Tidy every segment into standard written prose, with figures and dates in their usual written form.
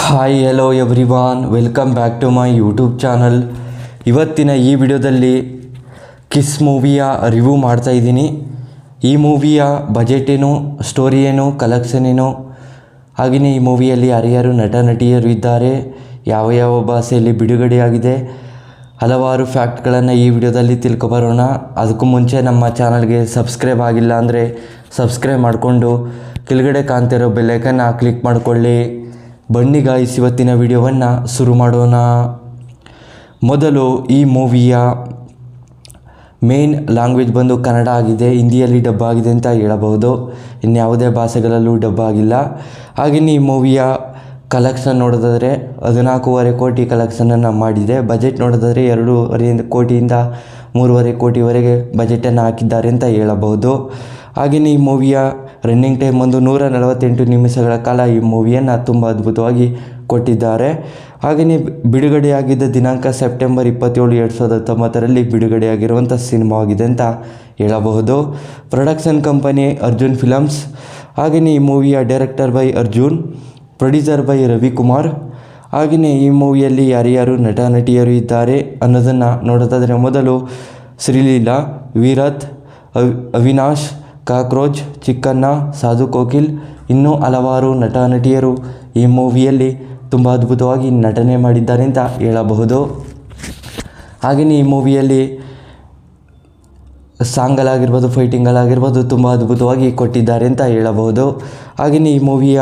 Hi hello everyone, welcome back to my YouTube channel. ಇವತ್ತಿನ ಈ ವಿಡಿಯೋದಲ್ಲಿ ಕಿಸ್ ಮೂವಿಯ ರಿವ್ಯೂ ಮಾಡ್ತಾಯಿದ್ದೀನಿ. ಈ ಮೂವಿಯ ಬಜೆಟ್ ಏನು, ಸ್ಟೋರಿ ಏನು, ಕಲೆಕ್ಷನ್ ಏನು, ಹಾಗೆಯೇ ಈ ಮೂವಿಯಲ್ಲಿ ಯಾರ್ಯಾರು ನಟ ನಟಿಯರು ಇದ್ದಾರೆ, ಯಾವ ಯಾವ ಭಾಷೆಯಲ್ಲಿ ಬಿಡುಗಡೆಯಾಗಿದೆ, ಹಲವಾರು ಫ್ಯಾಕ್ಟ್ಗಳನ್ನು ಈ ವಿಡಿಯೋದಲ್ಲಿ ತಿಳ್ಕೊಬರೋಣ. ಅದಕ್ಕೂ ಮುಂಚೆ ನಮ್ಮ ಚಾನಲ್ಗೆ ಸಬ್ಸ್ಕ್ರೈಬ್ ಆಗಿಲ್ಲ ಅಂದರೆ ಸಬ್ಸ್ಕ್ರೈಬ್ ಮಾಡಿಕೊಂಡು ಕೆಳಗಡೆ ಕಾಣ್ತಿರೋ ಬೆಲ್ಲೈಕನ್ನ ಕ್ಲಿಕ್ ಮಾಡಿಕೊಳ್ಳಿ. ಬನ್ನಿ ಗಾಯ್ಸ್, ಇವತ್ತಿನ ವಿಡಿಯೋವನ್ನು ಶುರು ಮಾಡೋಣ. ಮೊದಲು ಈ ಮೂವಿಯ ಮೇನ್ ಲ್ಯಾಂಗ್ವೇಜ್ ಬಂದು ಕನ್ನಡ ಆಗಿದೆ. ಹಿಂದಿಯಲ್ಲಿ ಡಬ್ ಆಗಿದೆ ಅಂತ ಹೇಳಬಹುದು, ಇನ್ಯಾವುದೇ ಭಾಷೆಗಳಲ್ಲೂ ಡಬ್ ಆಗಿಲ್ಲ. ಹಾಗೆಯೇ ಈ ಮೂವಿಯ ಕಲೆಕ್ಷನ್ ನೋಡೋದಾದರೆ 14.5 ಕೋಟಿ ಕಲೆಕ್ಷನನ್ನು ಮಾಡಿದೆ. ಬಜೆಟ್ ನೋಡೋದಾದರೆ 2.5 ಕೋಟಿಯಿಂದ 3.5 ಕೋಟಿವರೆಗೆ ಬಜೆಟನ್ನು ಹಾಕಿದ್ದಾರೆ ಅಂತ ಹೇಳಬಹುದು. ಹಾಗೆಯೇ ಈ ಮೂವಿಯ ರನ್ನಿಂಗ್ ಟೈಮ್ ಒಂದು 148 ನಿಮಿಷಗಳ ಕಾಲ ಈ ಮೂವಿಯನ್ನು ತುಂಬ ಅದ್ಭುತವಾಗಿ ಕೊಟ್ಟಿದ್ದಾರೆ. ಹಾಗೆಯೇ ಬಿಡುಗಡೆಯಾಗಿದ್ದ ದಿನಾಂಕ ಸೆಪ್ಟೆಂಬರ್ 27, 2019ರಲ್ಲಿ ಬಿಡುಗಡೆಯಾಗಿರುವಂಥ ಸಿನಿಮಾವಾಗಿದೆ ಅಂತ ಹೇಳಬಹುದು. Production company Arjun films. ಹಾಗೆಯೇ ಈ ಮೂವಿಯ director by Arjun, producer by Ravikumar. ಹಾಗೆಯೇ ಈ ಮೂವಿಯಲ್ಲಿ ಯಾರ್ಯಾರು ನಟ ನಟಿಯರು ಇದ್ದಾರೆ ಅನ್ನೋದನ್ನು ನೋಡೋದಾದರೆ ಮೊದಲು ಶ್ರೀಲೀಲಾ, ವೀರತ್, ಅವಿನಾಶ್, ಕಾಕ್ರೋಚ್, ಚಿಕ್ಕಣ್ಣ, ಸಾಧು ಕೋಕಿಲ್, ಇನ್ನೂ ಹಲವಾರು ನಟ ನಟಿಯರು ಈ ಮೂವಿಯಲ್ಲಿ ತುಂಬ ಅದ್ಭುತವಾಗಿ ನಟನೆ ಮಾಡಿದ್ದಾರೆ ಅಂತ ಹೇಳಬಹುದು. ಹಾಗೆಯೇ ಈ ಮೂವಿಯಲ್ಲಿ ಸಾಂಗಲ್ಲಾಗಿರ್ಬೋದು, ಫೈಟಿಂಗಲ್ಲಾಗಿರ್ಬೋದು ತುಂಬ ಅದ್ಭುತವಾಗಿ ಕೊಟ್ಟಿದ್ದಾರೆ ಅಂತ ಹೇಳಬಹುದು. ಹಾಗೆಯೇ ಈ ಮೂವಿಯ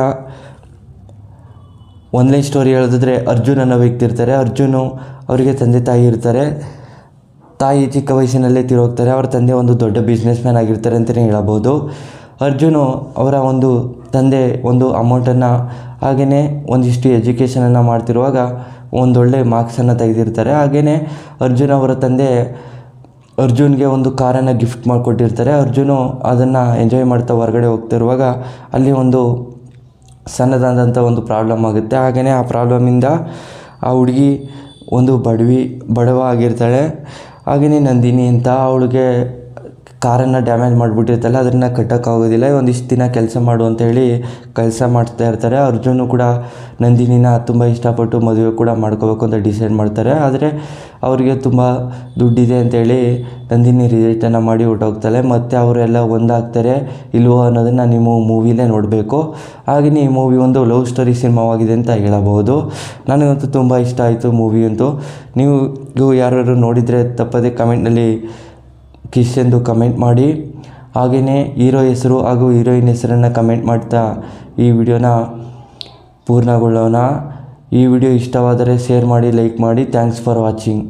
ಒನ್ಲೈನ್ ಸ್ಟೋರಿ ಹೇಳೋದಾದರೆ, ಅರ್ಜುನ್ ಅನ್ನೋ ವ್ಯಕ್ತಿ ಇರ್ತಾರೆ. ಅರ್ಜುನು ಅವರಿಗೆ ತಂದೆ ತಾಯಿ ಇರ್ತಾರೆ. ತಾಯಿ ಚಿಕ್ಕ ವಯಸ್ಸಿನಲ್ಲೇ ತೀರೋಗ್ತಾರೆ. ಅವರ ತಂದೆ ಒಂದು ದೊಡ್ಡ ಬಿಸ್ನೆಸ್ ಮ್ಯಾನ್ ಆಗಿರ್ತಾರೆ ಅಂತಲೇ ಹೇಳಬಹುದು. ಅರ್ಜುನು ಅವರ ಒಂದು ತಂದೆ ಒಂದು ಅಮೌಂಟನ್ನು ಹಾಗೆಯೇ ಒಂದಿಷ್ಟು ಎಜುಕೇಷನನ್ನು ಮಾಡ್ತಿರುವಾಗ ಒಂದೊಳ್ಳೆ ಮಾರ್ಕ್ಸನ್ನು ತೆಗೆದಿರ್ತಾರೆ. ಹಾಗೆಯೇ ಅರ್ಜುನ್ ಅವರ ತಂದೆ ಅರ್ಜುನ್ಗೆ ಒಂದು ಕಾರನ್ನು ಗಿಫ್ಟ್ ಮಾಡಿಕೊಟ್ಟಿರ್ತಾರೆ. ಅರ್ಜುನು ಅದನ್ನು ಎಂಜಾಯ್ ಮಾಡ್ತಾ ಹೊರಗಡೆ ಹೋಗ್ತಿರುವಾಗ ಅಲ್ಲಿ ಒಂದು ಸಣ್ಣದಾದಂಥ ಒಂದು ಪ್ರಾಬ್ಲಮ್ ಆಗುತ್ತೆ. ಹಾಗೆಯೇ ಆ ಪ್ರಾಬ್ಲಮಿಂದ ಆ ಹುಡುಗಿ ಒಂದು ಬಡವ ಆಗಿರ್ತಾಳೆ. ಹಾಗೆಯೇ ನಂದಿನಿ ಅಂತ ಅವಳಿಗೆ ಕಾರನ್ನು ಡ್ಯಾಮೇಜ್ ಮಾಡಿಬಿಟ್ಟಿರ್ತಾಳೆ. ಅದನ್ನು ಕಟ್ಟೋಕ್ಕಾಗೋದಿಲ್ಲ. ಒಂದಿಷ್ಟು ದಿನ ಕೆಲಸ ಮಾಡು ಅಂತೇಳಿ ಕೆಲಸ ಮಾಡ್ತಾ ಇರ್ತಾರೆ. ಅರ್ಜುನು ಕೂಡ ನಂದಿನಿನ ತುಂಬ ಇಷ್ಟಪಟ್ಟು ಮದುವೆ ಕೂಡ ಮಾಡ್ಕೋಬೇಕು ಅಂತ ಡಿಸೈಡ್ ಮಾಡ್ತಾರೆ. ಆದರೆ ಅವರಿಗೆ ತುಂಬ ದುಡ್ಡಿದೆ ಅಂತೇಳಿ ನಂದಿನಿ ರಿಜೆಕ್ಟನ್ನು ಮಾಡಿ ಹೊರಟೋಗ್ತಾಳೆ. ಮತ್ತು ಅವರೆಲ್ಲ ಒಂದಾಗ್ತಾರೆ ಇಲ್ವೋ ಅನ್ನೋದನ್ನು ನೀವು ಮೂವಿಲೇ ನೋಡಬೇಕು. ಹಾಗೆಯೇ ಈ ಮೂವಿ ಒಂದು ಲವ್ ಸ್ಟೋರಿ ಸಿನಿಮಾವಾಗಿದೆ ಅಂತ ಹೇಳಬಹುದು. ನನಗಂತೂ ತುಂಬ ಇಷ್ಟ ಆಯಿತು ಮೂವಿ ಅಂತೂ. ನೀವು ಯಾರು ನೋಡಿದರೆ ತಪ್ಪದೆ ಕಮೆಂಟ್ನಲ್ಲಿ ಕಿಸ್ ಎಂದು ಕಮೆಂಟ್ ಮಾಡಿ. ಹಾಗೆಯೇ ಹೀರೋ ಹೆಸರು ಹಾಗೂ ಹೀರೋಯಿನ್ ಹೆಸರನ್ನು ಕಮೆಂಟ್ ಮಾಡ್ತಾ ಈ ವಿಡಿಯೋನ ಪೂರ್ಣಗೊಳ್ಳೋಣ. ಈ ವಿಡಿಯೋ ಇಷ್ಟವಾದರೆ ಶೇರ್ ಮಾಡಿ, ಲೈಕ್ ಮಾಡಿ. Thanks for watching.